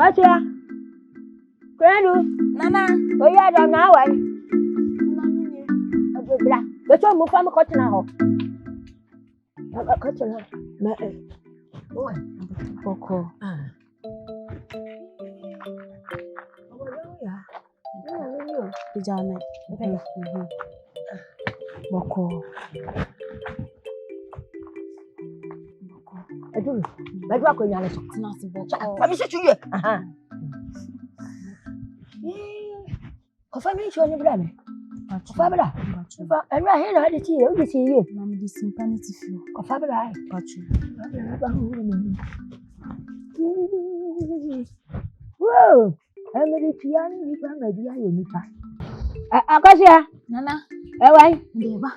Akwasia. Kwenu. Nana. Oya do na wa. Bra. Beto mo fa me kotena ho. Kotena. Ma Oi. Boko. Pijama. Boko. Edu. Bedu akonya le so. Nasi boko. Fa mi se tuye. Kofa mi cho ni bra me. Kofa bra. Kofa enu ahe na de ti e o de ti ye. Na me de simpanity fio. Kofa bra ai. Pachu. Whoa! Emily Tiani ni ba ma dia ye nipa. Akwasia. Nana. Ewai. Ndeba.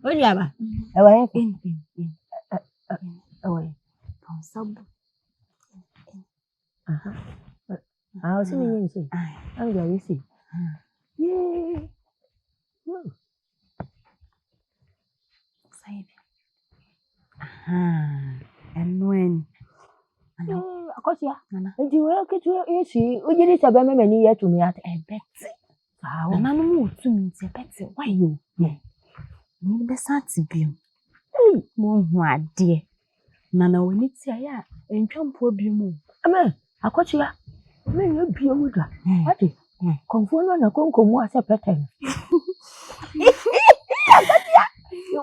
Odi aba. Ewai Pin. Ewai. Consabu. O si mi yin si. Am ga yi si. Yay. Whoa. Saibi. Enwen. Akwasia. Nana. Eji we ketu esi o jiri sabe me mani ye tumi ate. Ebete. Nana no mu tumi ti ebete. Why you? Ni be sati biom. Mo hu ade. Nana woni ti aya entwampo biom. Amen. Akwasia. Me ye bia wuda. Ade. Konfo no na konkomu ase peten.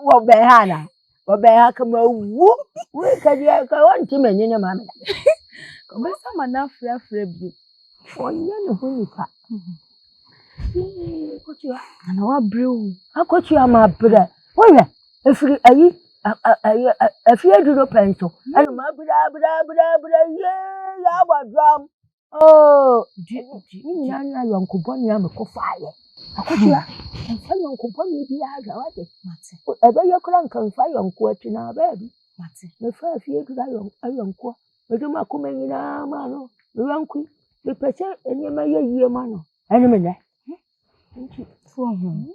Wo be ha na. Wo be ha kama wu. We ka dia ka wonti mani ne mama. Ko be sama na frafra bi. Onye ne ho nipa. Akwasia. Nana wa brew. Akwasia ma bre. Wo hwe efiri ayi afie duro penso. Anu ma bra ye ya abadram. Oh, ni anya yonkoboni am ko faaye. Akwasia. Nfa yonkoboni bi aga wade. Mate. Ebe ye kura nkan fa yonko ati na ba bi. Mate. Me fa afie duro yonko. Me do makoma nyina ma no. Me yonko. Me pese enyema ye yie ma no. Ene me ne. Nti Fo hu.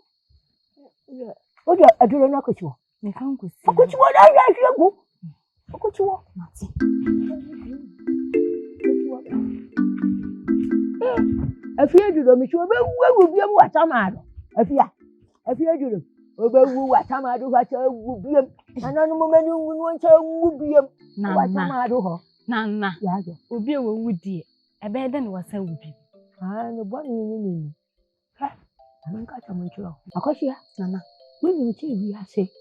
O de aduro na kwachiwo. Me kan ko si. Kwachiwo na ya hwegu. Kwachiwo. Mate. Afie duro mi so be wu biem watamado. Afie duro. Obe wu watamado wacha wu biem. Ananu mo mani wu ncha wu biem. Watamado ho. Nana. Ya go. Obi e wo wudie. Ebe de ne wasa wubi. Ne boni ni. Ha. Amanka chamunchiro. Akwasia. Nana. Wini chi wi ase.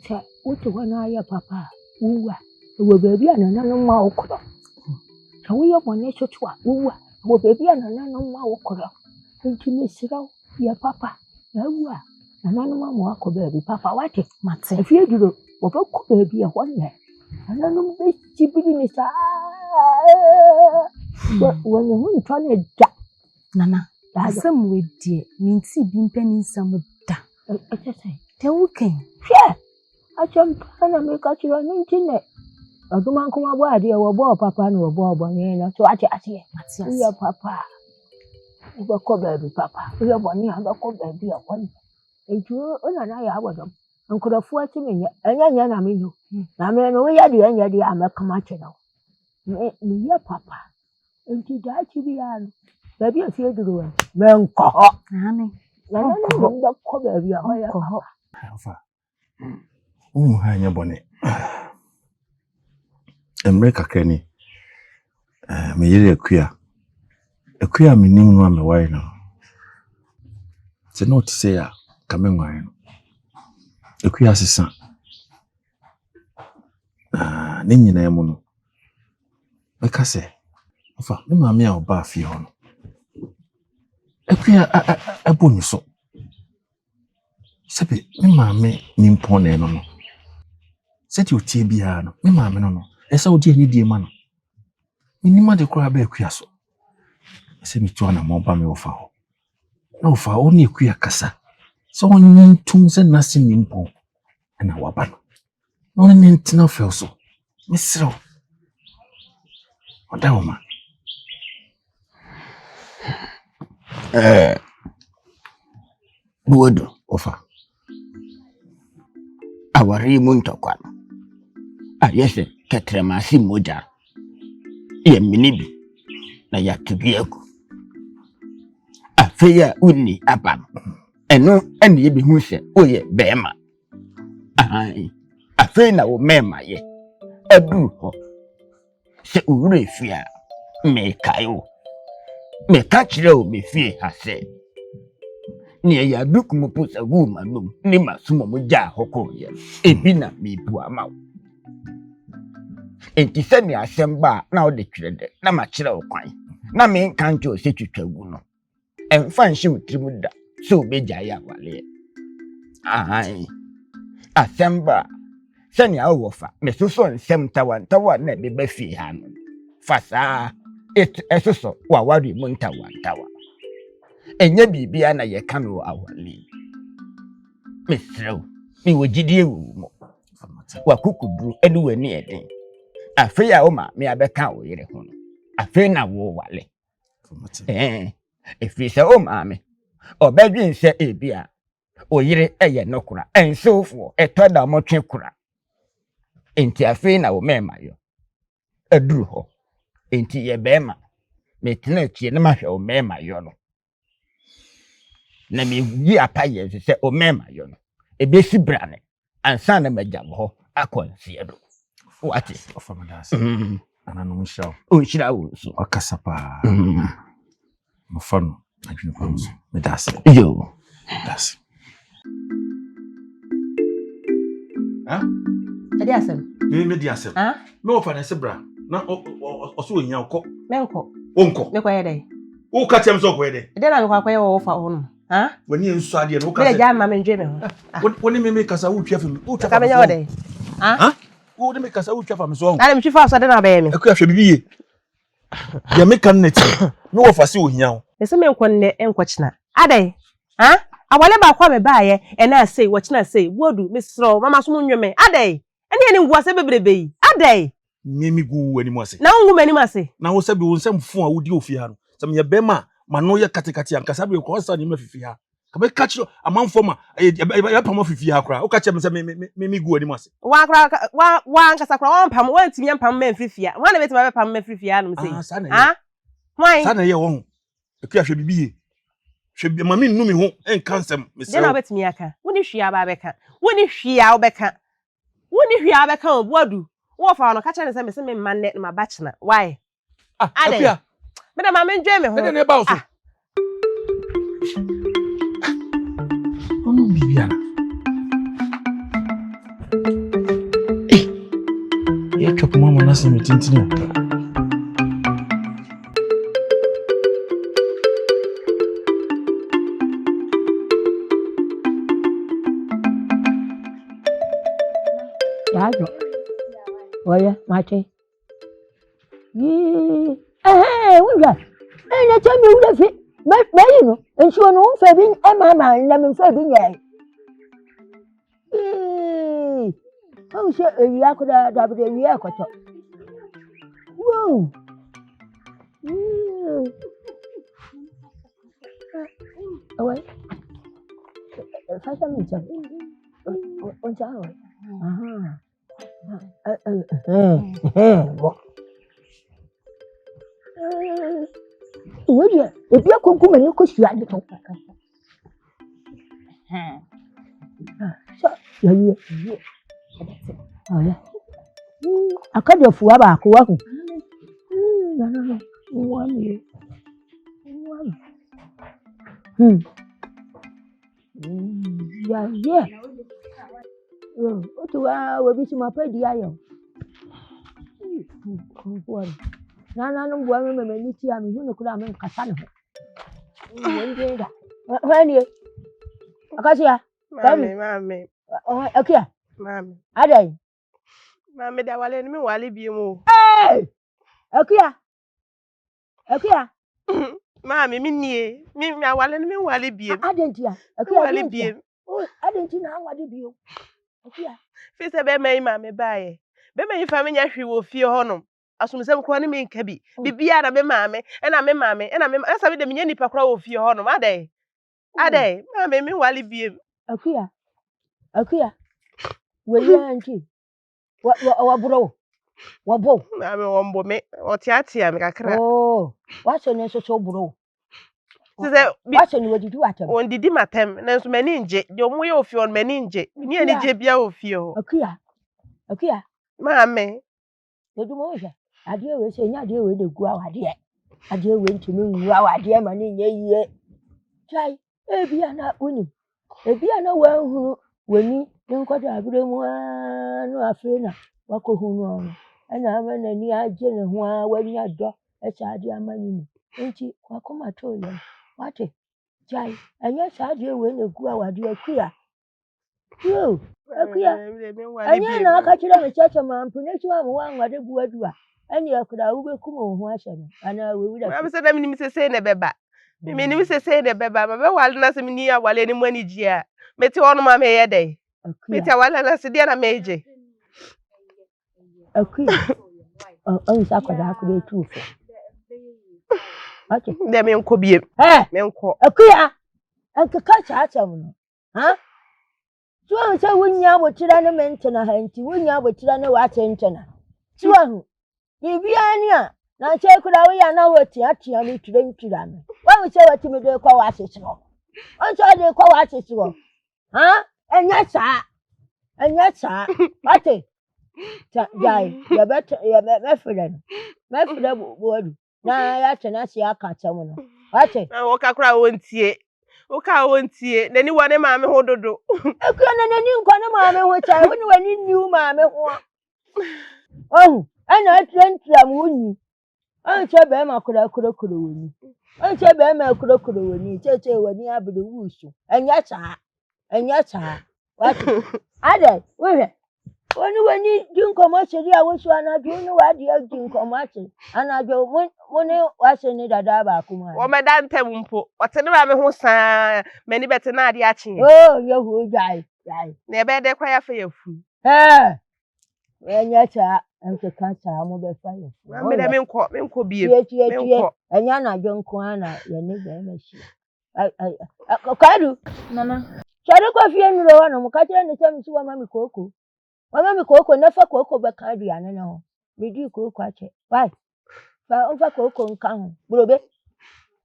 Se wote wana ya papa. Wuwa. Wo bebi anana ma okoro. Se wo ye boni chochwa. Wuwa. Wo bebi anana ma okoro. Nti mesira ya papa. Ya wuwa. Anana ma mo akobebi papa wate. Mate. Afie duro. Wo be ko bebi e wonne. Anana be chibiri ni sa. Wo ne hu ntwa ne da. Nana. Asem wedie. Minti bi mpani nsam da. Etese. Te wuken. Hwe. Achempa na me ka chiro ni ntine. Aduma nkoma bo ade wo bo papa na wo bo ne na so ache ase. Matias. Ya papa. Wo ko bebi papa. Wo bo ni aba ko bebi e won. Eju ona na ya abodom. Nkurofo ati menye. Enya na me yo. Na me no ya de enya de amekama che no. Me ya papa. Enti da chi bi ya no. Bebi afie duro me nko ho. Nani. Na no ko bebi ho ya papa. Afa. Hanya bone. Emre kakrani. Me yire akua. Akua menim no amewai no. Se no ti say a kamenwai no. Akua sesa. Ne nyina mu no. Meka se. Afa, me maame a oba afie ho no. Akua abonu so. Sepe me maame nimpone no no. Seti otie bia no. Me maame no no. Esa odi ani die ma no. Minima de kura ba akua so. Ese mi to na mo ba me ofa ho. Na ofa ho ni akua kasa. So onyin tum se na se nimpo. Na waba no. No ne ntina fel so. Misro. Oda woma. Buodo Ofa. awari muntokwa Ayese ketremasi moja. Ye minibi na ya tubieko. Afeya uni apam. Eno eni yebi hu se oye bema. Ai. Afe na wo mema ye. Edu ho. Se ure fia me kayo. Me kachire o me fie ha se. Ni ya duku mo posa guma num ni masumo mo ja hoko ye. Ebi na me bu ama. Enti se ni asemba na o de twede na ma kire o kwan. Na me nkanto o se twitwagu no. Emfa nhye utrimu da so obeja ya wale. Ai. Asemba se ni awofa me soso nsem tawa na be ba fie ha no. Fasa esoso wa wari mu ntawa. Enye bibia na ye kan wo awale. Mesrew mi wogidie wu mo. Wa kukuduru enu wani eden. Afe ya o ma me abeka wo yire ho. Afe na wo wale. Efi se o ma me. Obedwin se ebia. O yire eye nokura. Ensofo etoda mo twekura. Enti afe na wo mema yo. Aduru ho. Enti ye bema. Me tena tie na mahwe o mema yo no. Na me yi apaye se o mema yo no. Ebesi brane. Ansa na majam ho akonsie do. Wati Ofamedase. Ananu mshao. O nshira wo so. Akasapa. Mfano adwene pamso. Medase. Yo. Medase. Ade asem. Me di asem. Me ofa na sebra. Na oso ohia ukọ. Me nkọ. Onko. Me kwaye dai. Wo ka tem so kwaye dai. Ade na me kwaye wo fa hono. Wani enso ade no ka. Me ja ma me ndwe me ho. Woni me kasa wo twa fam. Wo twa ka me nyawo dai. Wo de me kasa wo twa fam so. Na me twa fa so de na ba ye me. Akua hwe bibiye. Ya me kan net. Me wo fa se ohia ho. Me se me nkọ ne enko kina. Adai. Awale ba kwa me ba ye e na sei wo kina sei. Wodu me sro mama so nweme. Adai. Ene ni ngwa se bebrebe yi. Adai. Nyemi gu wani mu ase. Na ngu mani mu ase. Na wo se bi wo nsem fun a wodi ofi ha no. Sam ye bema ma no ye katekate ankasa be ko sa ni ma fifi ha. Ka be catch amanfo ma ya pam fifi ha kra. O ka che me se me gu wani mu ase. Wa kra wa ankasa kra wa pam wa ntinya pam ma fifi ha. Wa na beti ma be pam ma fifi ha no sei. Why? Sa na ye wo ho. Akua hwe bibiye. Hwe bi ma me nnu mi ho en kansem me se. De na beti mi aka. Woni hwia ba beka. Woni hwia obeka. Woni hwia beka obuadu. Wo fa no ka che ne se me se me manne ma bachna. Why? Akua. Me da ma me ndwe me ho. Me de ne ba so. Ono bibiana. Ye chop mama na se me tintini. Yajo. Oya, mate. Wunja. Na chami ule fi. Me yino. Ensho no fe bi mama na me fe bi nyai. O se eyi akoda da bi eyi akoto. Wow. Awai. Sasa mcha. Onja awai. Wodia, ebi akonkum ani ko hwia de to. So, yayi. Aya. Akade fuwa ba ko wa ko. Na. Wani. Ya. Otu wa bi ti ma pa di ayo. Na no bua me ni ti ami hu no kura me kasa ne ho. Wonde da. Hani. Akasia. Mami. Akia. Mami. Adai. Mami da wale ni mi wale bi mu. Akia. Mami mi nie. Mi wale ni mi wale bi. Adentia. Akia wale bi. Adenti na wale bi. Akia. Fi se be mai mami baaye. Be mai fa me nya hwe wo fie honom. Asumsem kwa ni me nka bi. Bibia na be mami, na me mami, na me asa be de me nya nipa kra wo fie honom. Adai. Mami mi wale bi. Akia. Wele anti. Wabro. Wabo. Maame wombo me. Otiatia me kakra. Oh, what's your name so bro? Sise What's your name did you atem? on didi matem nanso mani nje. De omo ye ofie on mani nje. Ni ani je bia ofie ho. Akuya. Maame. Edu mo hwe. Ade we se nya ade we de gu awade. Ade we ntumi nwu awade ma ne nya yie. Try ebia na unim. Ebia na wanhuru wani nkoda abire mu no afre na wakohunu ono. Ana ama na ni aje ne ho a wani ado ade amani ni. Nti wakoma to ye. Wate. Try anya ade we na gu awade akuya. Yo, akuya. Anya na aka kire me chacha mampu ne chiwa mu wanwade buadua. Ani akura ubekum ho ahye no. Ana we wura. Maame se da minim sese ne beba. Minim sese ne beba. Mabe wale na se mini ya wale ni mwani jia. Meti wono maame ye dey. Meti wale na se dia na meje. Akuya. On sa kwada akure tufu. Okay. De me nko biem. Me nko. Akuya. Anka ka chacha mu no. Ha? Tuwa se wunya botira ne mentena hanti, wunya botira ne watentena. Tuwa hu. Bibia ni a na che kura we ya na woti atia ni ntira me. Wa se wati me de kwa wasese ho. On so de kwa wasese ho. Ha? Enya sa. Ate. Jai, ya me fere. Me fere bodu. Na ya tena si aka chemu no. Ate. Na wo ka kura wontie. Oka wontie nani wane maame ho dodo. Ekura nani nkwane maame ho chai woni wani niu maame ho. Oh, ana atrentra mu woni. Anche be ma kura woni. Anche be ma kura woni. Cheche wani abede wusu. Enya cha. What? Ade, we wani dinkomo chiri a wosu anadwo ni wade dinkomo achi. Anadwo woni wase ni dada ba kuma. Wo meda ntem mpo. Wote ne maame ho saa mani bete na ade achi. Oh, yehu jai. Na ebe de kwa ya fa yafu. Enya cha anke kansa mo be fa yafu. Maame de me nko biem. Me nko. Enya na dwo nko ana ye ne be ma shi. Kadu. Nana. Chare ko fie nuro wa no mo ka kire ne sami suwa mami koko. Mami koko na fa koko be ka du ane na ho. Me di koko ache. Why? Fa on fa koko nka ho. Burobe.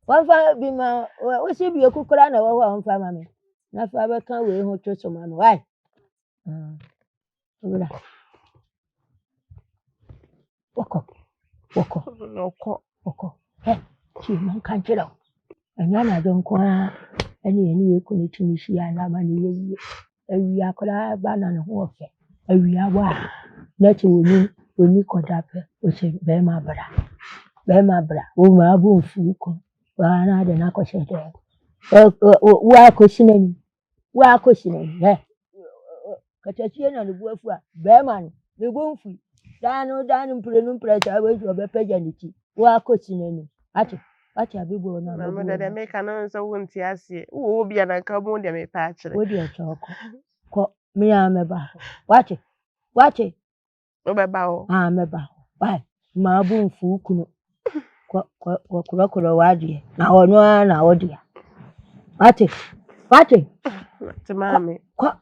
Wan fa bi ma o si bi okukura na wo on fa mami. Na fa be kan we ho choso mami. Why? Obura. Woko. Chi man kan kira. Anya na don kwa ani ye kunu tunishi ya na mani ye. Ewi akora ba na ne ho ofe. Ewi awa. Na ti woni kodape o se be ma bra. O ma bu nfu ko. Wa na de na ko se de. Wa ko sinani. Katachi na ne bu afu a be ma no. Ne bu nfu. Danu mpre cha we jo be peja niti. Wa ko sinani. Ati abibo na na mo de me kana nso wonti ase wo bia na ka mo de me pa akire wo de choko ko me ya meba wache wo be ba ho meba ba ma bu nfu kunu ko kuro wadi na ono na odi wache te mami ko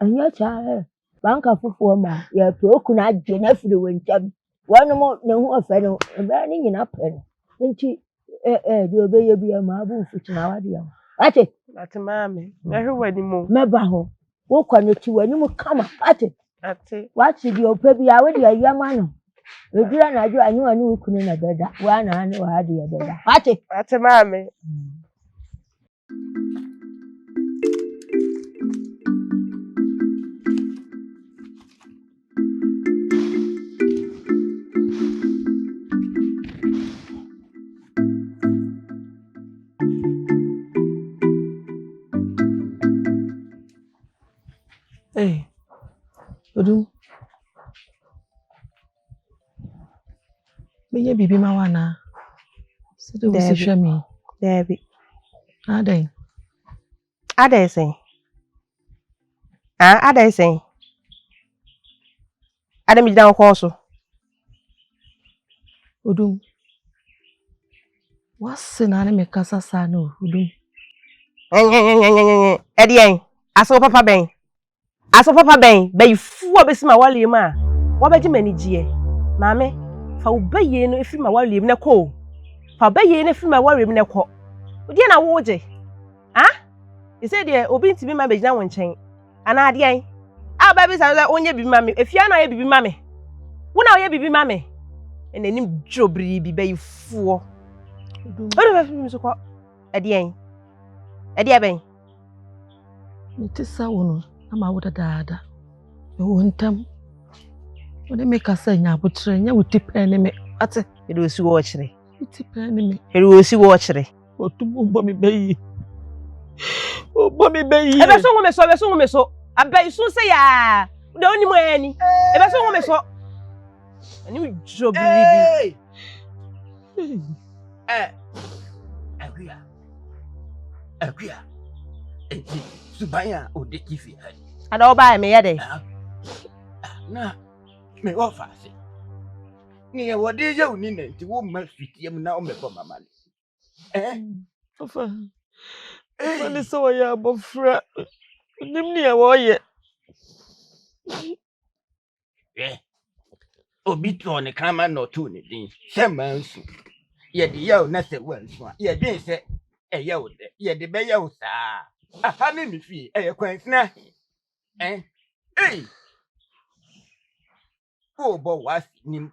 anya cha banka fufuo ma ya to kunu agye na firi wontam wonu mo ne hu ofe no be ni nyina pe no nti do obeye bia ma bu mfuti na wade ya ate mami na hwe wani mo meba ho wo kwaneti wani mu kama ate wati di opa bia we de ayama no edura na ajo anyi wani ukunu na beda wa na ane wa ade ya beda ate mami Odum. Biye bibi ma wana. Sidi wo se hwemi. Debi. Adai. Adai sen. Adai sen. Adai mi dan ko so. Odum. Wase na ne mekasa sa no, Odum. Edi en. Aso papa ben. Aso papa ben fu obesi ma wale ma. Wa beji manigie. Maame, fa obaye no efi ma wale na ko. Fa obaye no efi ma wale na ko. Odi na wo je. Ah? You say there obi ntimi ma begina wo nchen. Ana ade an. Ah ba bi say onye bibi ma me. Efia na ye bibi ma me. Wo na ye bibi ma me. Enanim jobri bi be fuo. Odi ba fi mi so ko. Ade an. Ade aben. Nti sa wo no ama wo dadaada. Wo ntam. Wo de me kasa nya abotre nya wo tipa ne me. Ate, E do si wo chire. tipa ne me. E do si wo chire. O tu bo mi bayi. O bo mi bayi. E be so me so. Abai so say ya. De oni mo ani. E be so me so. Ani jobri bi. Akuya. Enti subaya ode kifi hadi. Ada oba me ye de. Na me ofa se. Ni e wode ye uni na nti wo ma fitiem na o mebo mama ni. Papa. Mani so ya abofra. Nim ni e wo ye. Obi to ne kama no to ne din. Se mansu. Ye de ye na se wansu. Ye din se eye wo de. Ye de be ye wo saa. Aha ne mi fi eye kwansina. O bo was nim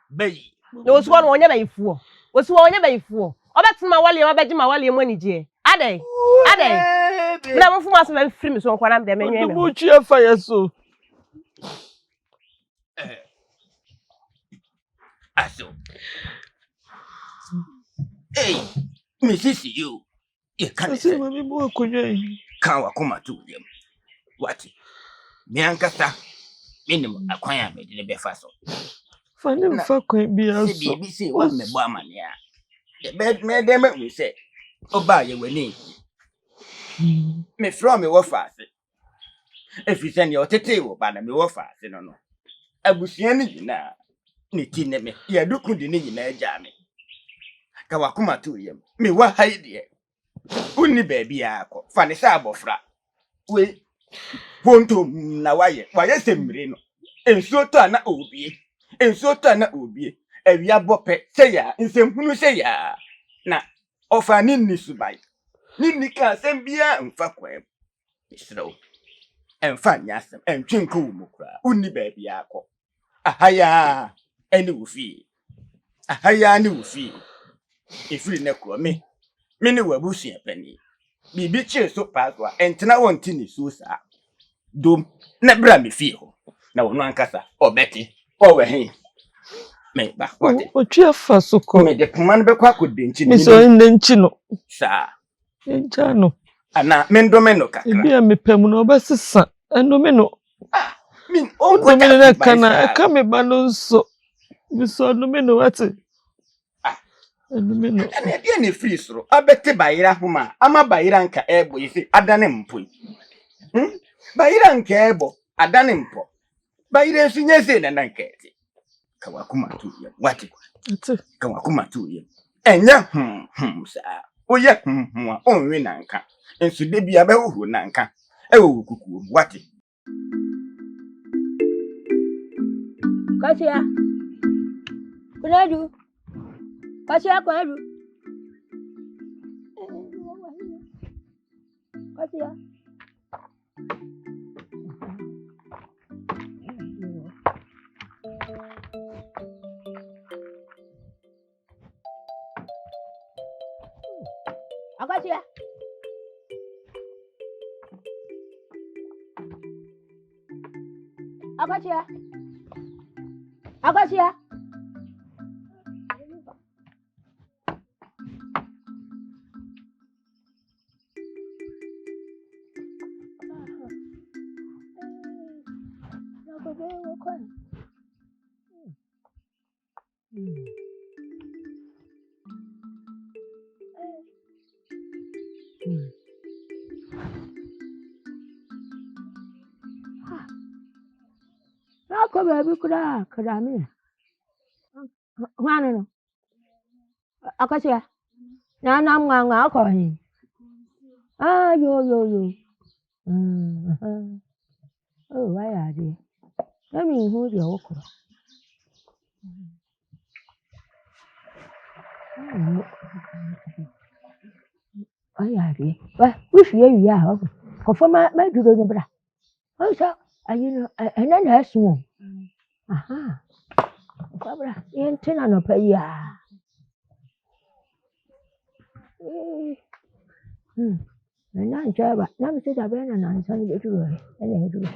bayi. No osu no onye bai fuo. Osu onye bai fuo. Obetima wale obeji ma wale mo nije. Adai. Na mo fu ma so be free me so nkwa na me de menwe me. Mo twa fa ya so. Aso. Mrs. You. Ye kan se mami mo akonwa yi. Kan wa koma tu yem. Wati. Me ankasa. Minim akwan ya me de be fa so. Fa ne mfa kwan bi aso. Se bi se wo me bo amane a. Me de me se. Oba ye wani. Me from me wo fa ase. Efi se ne otete wo ba na me wo fa ase no no. Abusuan ni nyina ne ti ne me. Ye duku di ne nyina agya me. Ka wakoma tu yem. Me wa haide. Unni baby akọ. Fa ne sa abofra. We wonto na waye semre no. Ensuo to ana obie. Ensuo to ana obie. Awia bope se ya nsemhunu se ya. Na ofa ni ni subai. Ni ka asem bia mfa kwam. Isro. Emfa nyasem entwenko wo mukra. Unni baby akọ. Ahaya eni wofi. Ahaya ni wofi. Ifiri ne kro me. Me ne wabusu yapani. Bibi che so paswa entena wonti ni so sa. Dom na bra me fi ho. Na wono ankasa obeti. Owe hin. Me ba kwate. O twa fa so ko. Me de command be kwa kodenchi ni. Me so ndenchi no. Sa. Enja no. Ana me ndome no kakra. Ebi a mepam no obesesa. Endome no. Min on ko na kana ka me ba no nso. Me so ndome no wate. Endome no. Ana dia ne free soro. Abete bayira homa. Ama bayira nka ebo yisi adane mpo. Bayira nka ebo adane mpo. Bayira sunye se na nankete. Ka wakuma tu ye. Wati. Ka wakuma tu ye. Enya sa. Oye a onwe nanka. Ensu de bia be huhu nanka. Ewo kuku wati. Kasia. Kunadu. Kasia kunadu. Kasia. Akasia. Akasia. Akasia. Ko baby kuda mi. Ngano no. Akasia. Na nganga ko hin. Yo. Oh, why are they? Let me hold your okra. Why are they? Well, which year you are? Confirm my do the bra. Oh, so, you know, and then there's one. Aha. Barbara, you ain't no pay ya. And now, Java, now we sit a banner and I'm trying to get to it. And I do it.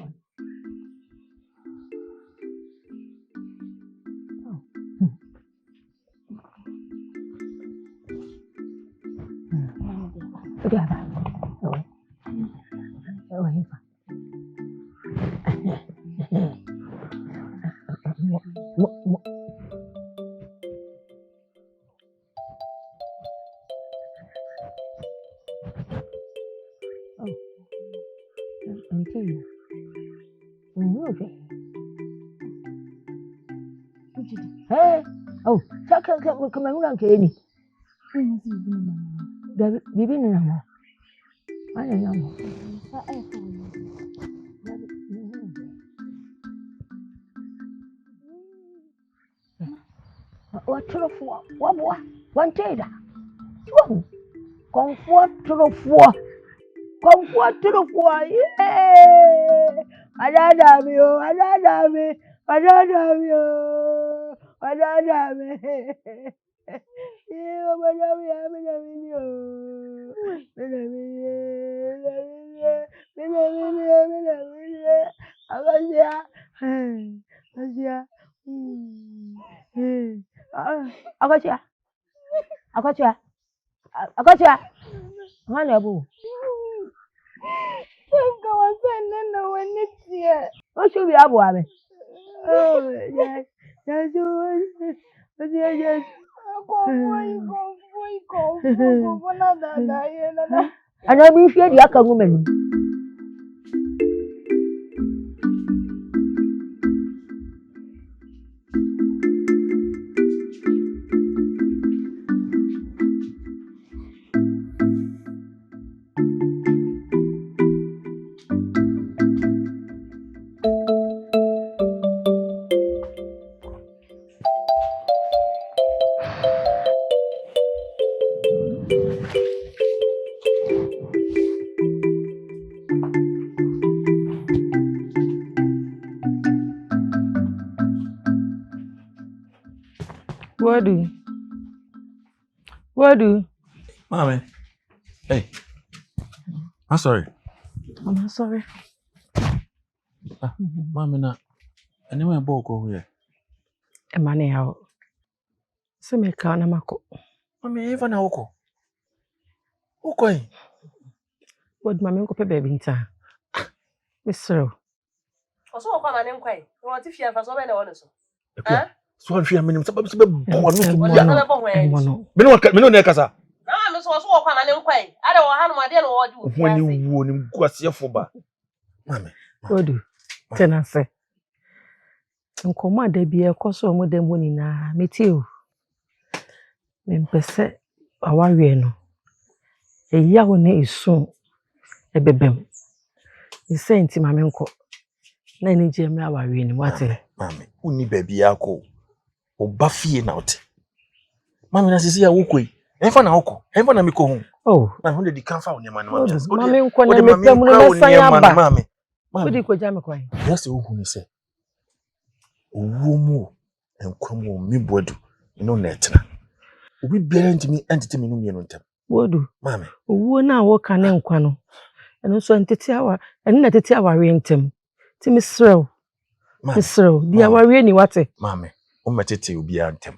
Hey, oh, come on, Kenny. Bibi ni namo. Ana namo. What trofo? What? One teda. Oh, comfort trofo. Comfort trofo. Yeah. Adada mi o, adada mi. Adada mi o. Adada mi. Yeah, adada mi, adada mi o. Adada mi. Agasia. Agasia. Agasia. Agasia. Agasia. Hana bu. Go on, send no one next year. What should we have, Wabby? Oh, yes. Yes. Yes. And I wish you had a woman. What do? Mommy. Hey. I'm sorry. I'm not sorry. Mommy, na. Anyway, I'm go here. Money out. So me ka na mako. Mommy, even na oko. Oko eh. What mommy ko pe baby nta. Mr. Oso okwa na ne nkwai. Wo ti fia fa so be na wo ne so. Eh? So I'm feeling me say be bo no so. Me no na kasa. Na me so okwa na ne nkwai. Ada wo ha no ade na wo di wo. Woni wo ni guasiefo ba. Mami. Odu. Tenase. Nkoma da bi e koso mo dem woni na meti o. Me mpese awawe no. Eya wo ne isu ebebem. Ise nti mame nko. Na ni je mra awawe ni wate. Mami, uni baby yako. Oba fie na ote. Mami na sisi ya ukwe. Enfa na oko. Enfa na miko hu. Oh, na hunde di kanfa oni mani mami. Mami nko na mepem no mesanya ba. Mami. Odi ko jame kwan. Yes, ohu ni se. Owo mu enkwamu mi boadu. No netra. Obi biara ntimi entity me no mienu ntem. Boadu. Mami. Owo na wo ka ne nkwa no. Eno so entity awa, eno na tete aware ntem. Ti misrew. Misrew. Di aware ni wate. Mami. O metete obi antem.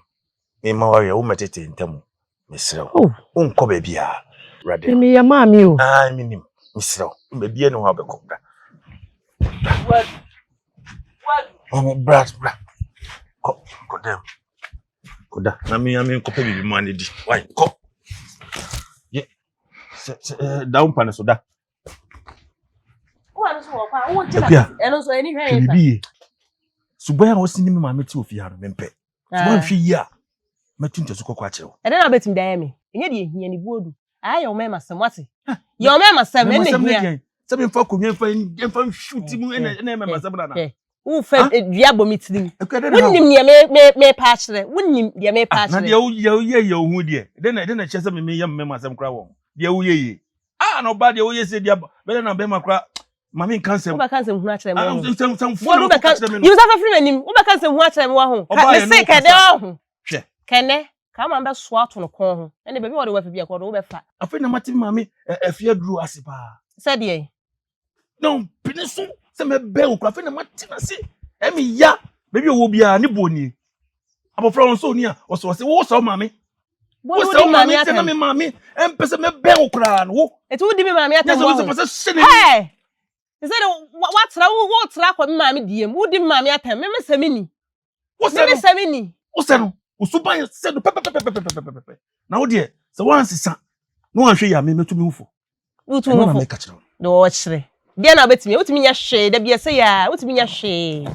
Me ma ware o metete ntem. Misrew. Unko ba bia. Rade. Me ya mami o. Ah, minim. Misrew. Ba bia no ha bekobra. What? Mami, brat. Go dem. Koda. Na me ko pe bibi man di. Why? Go. Ye. Down pan so da. Wa no so kwa. Wo tira. Eno so eni hwe yin. Bibi. Suboya wo sini me ma meti ofi ha no mempe. Suboya hwe ya. Metu nteso kokwa achewo. Ede na betim da ya me. Enye de ehia ni Boadu. Aye o me masem wate. Ye o me masem me ne hia. Sɛ me fa konwa fa shoot mu na me masɛm na na. Wo fa dua bɔ me tirim. Ekade na. Wonnim ye me pa kyerɛ. Wonnim ye me pa kyerɛ. Na de ye hu de. De na kyɛ sɛ me yam me masɛm kra wo. De wo ye. Na oba de wo ye sɛ dia be na be makra ma me nkan sɛm. Wo ba kan sɛm hu a kyerɛ me. Sɛm fu. Wo ba kan you sa fa free m'anim. Wo ba kan sɛm hu a kyerɛ me wa ho. Me se kɛdɛ wa ho. Hwɛ. Kɛnɛ ka ma be so ato no kon ho. Ɛne baabi wo de wa fa bi akɔ do wo be fa. Afei na mati ma me afia duru ase pa. Sɛ de. No, piniso sɛ me be wo kra afei na mati na se. Emi ya baabi wo bia ne boni. Abofra won so ni a wo so wo so ma me. Wo so ma me tena me ma me. Empese me be wo kra no wo. Eti wo di me ma me atam wo. Hey! He said what tra wo tra kwa me ma me diem. Wo di me ma me atam. Me semini. Wo se me semini. Wo se no. Wo so ban se no pepe. Na wo de se wan sisa. No wan hwe ya me metu me ufo. Wo tu wo fo. Na me ka kire. Do wo kire. Dia na betimi. Wo timi nya hwe da bia se ya. Wo timi nya hwe.